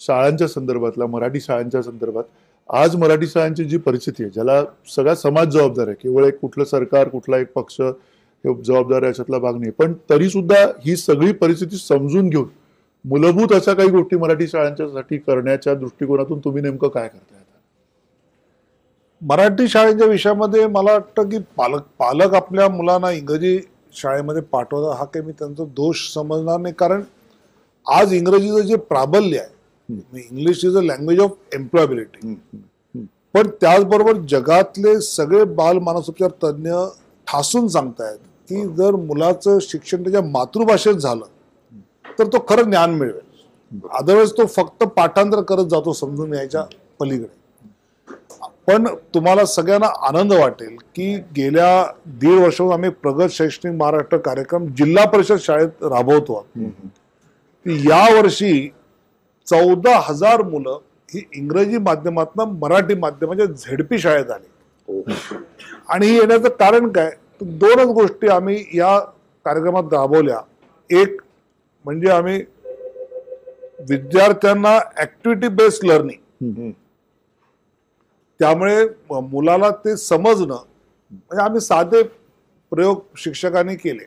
शाळांच्या संदर्भातला, मराठी शाळांच्या संदर्भात आज मराठी शाळांची जी परिस्थिती आहे, ज्याला सगळा समाज जबाबदार आहे, केवळ एक कुठलं सरकार, कुठला एक पक्ष हे जबाबदार याच्यातला भाग नाही, पण तरी सुद्धा ही सगळी परिस्थिती समजून घेऊन मूलभूत अशा काही गोष्टी मराठी शाळांच्यासाठी करण्याच्या दृष्टिकोनातून तुम्ही नेमकं काय करताय? मराठी शाळेच्या विषयामध्ये मला वाटतं की पालक आपल्या मुलांना इंग्रजी शाळेमध्ये पाठवतात हा काही मी त्यांचा दोष समजणार नाही, कारण आज इंग्रजीचं जे प्राबल्य आहे, English is a language of employability, पण त्याचबरोबर जगातले सगळे बाल मानसोपचार तज्ज्ञ ठासून सांगतायत की जर मुलाचं शिक्षण त्याच्या मातृभाषेत झालं तर तो खरं ज्ञान मिळवेल, अदरवाईज तो फक्त पाठांतर करत जातो समजून यायच्या पलीकडे. पण तुम्हाला सगळ्यांना आनंद वाटेल की गेल्या 1.5 वर्षापासून आम्ही प्रगत शैक्षणिक महाराष्ट्र कार्यक्रम जिल्हा परिषद शाळेत राबवतो. या वर्षी 14,000 मुलं ही इंग्रजी माध्यमातून मराठी माध्यमाच्या झेडपी शाळेत आली. आणि ही येण्याचं कारण काय, 2च गोष्टी आम्ही या कार्यक्रमात राबवल्या. एक म्हणजे आम्ही विद्यार्थ्यांना ऍक्टिव्हिटी बेस्ड लर्निंग, त्यामुळे मुलाला ते समजणं, म्हणजे आम्ही साधे प्रयोग शिक्षकांनी केले.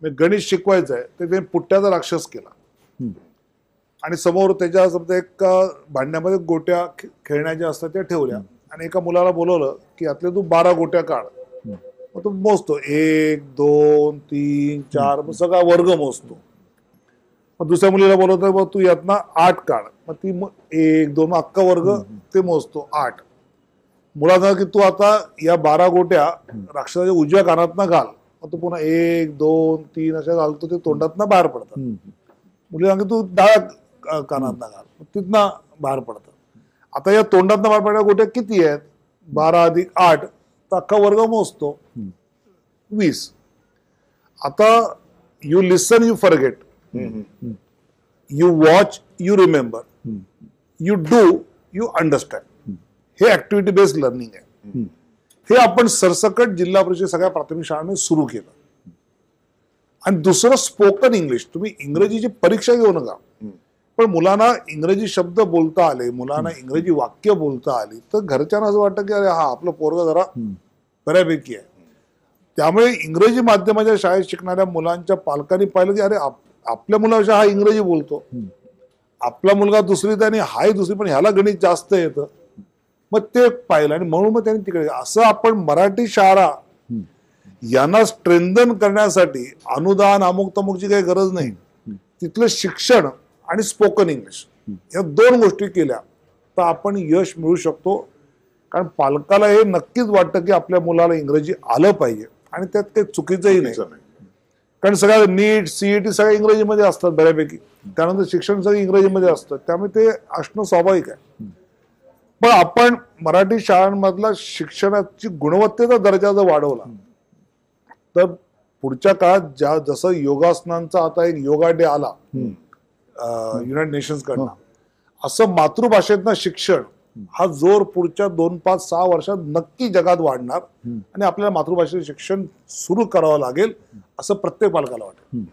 गणित शिकवायचं आहे ते ते पुट्ट्याचा राक्षस केला आणि समोर त्याच्या समजा एक भांड्यामध्ये गोट्या खेळण्याच्या असतात त्या ठेवल्या आणि एका मुलाला बोलवलं की यातले तू 12 गोट्या काढ. मग तो मोजतो 1 2 3 4, मग सगळा वर्ग मोजतो. मग दुसऱ्या मुलीला बोलवतो मग तू यातना 8 काढ. मग ती 1 2 अख्खा वर्ग ते मोजतो 8. मुलाला की तू आता या 12 गोट्या राक्षसाच्या उजव्या कानातनं घाल. मग तो पुन्हा 1 2 3 अशा घालतो, ते तोंडातनं बाहेर पडतात. मुलीला की तू डाव्या कानातनं घाल, तिथनं बाहेर पडतात. आता या तोंडातनं बाहेर पडणाऱ्या गोट्या किती आहेत, 12 अधिक 8, तर अख्खा वर्ग मोजतो 20. आता you listen you forget, you watch you remember, you do you understand. हे ऍक्टिव्हिटी बेस्ड लर्निंग आहे. हे आपण सरसकट जिल्हा परिषद सगळ्या प्राथमिक शाळांमध्ये सुरू केलं. आणि दुसरं स्पोकन इंग्लिश. तुम्ही इंग्रजीची परीक्षा घेऊ नका, पण मुलांना इंग्रजी शब्द बोलता आले, मुलांना इंग्रजी वाक्य बोलता आली, तर घरच्यांना असं वाटतं की अरे हा आपलं पोरग जरा बऱ्यापैकी आहे. त्यामुळे इंग्रजी माध्यमाच्या शाळेत शिकणाऱ्या मुलांच्या पालकांनी पाहिलं की अरे आपल्या मुलापेक्षा हा इंग्रजी बोलतो, आपला मुलगा दुसरीत आणि हाही दुसरी, पण ह्याला गणित जास्त येतं. मग ते पाहिलं आणि म्हणून मग त्यांनी तिकडे असं आपण मराठी शाळा यांना स्ट्रेंथन करण्यासाठी अनुदान अमुक तमुकची काही गरज नाही. तिथलं शिक्षण आणि स्पोकन इंग्लिश या 2 गोष्टी केल्या तर आपण यश मिळवू शकतो. कारण पालकाला हे नक्कीच वाटतं की आपल्या मुलाला इंग्रजी आलं पाहिजे आणि त्यात काही चुकीचंही नाही. कारण सगळ्या नीट सीईटी सगळ्या इंग्रजीमध्ये असतात बऱ्यापैकी, त्यानंतर शिक्षण सगळं इंग्रजीमध्ये असतं, त्यामुळे ते असणं स्वाभाविक आहे. पण आपण मराठी शाळांमधला शिक्षणाची गुणवत्तेचा दर्जा जर वाढवला तर पुढच्या काळात जसं योगासनांचा आता एक योगा डे आला युनायटेड नेशन्स कडनं, असं मातृभाषेतनं शिक्षण हा जोर पुढच्या 2 5 6 वर्षात नक्की जगात वाढणार आणि आपल्याला मातृभाषेचं शिक्षण सुरू करावं लागेल असं प्रत्येक पालकाला वाटतं.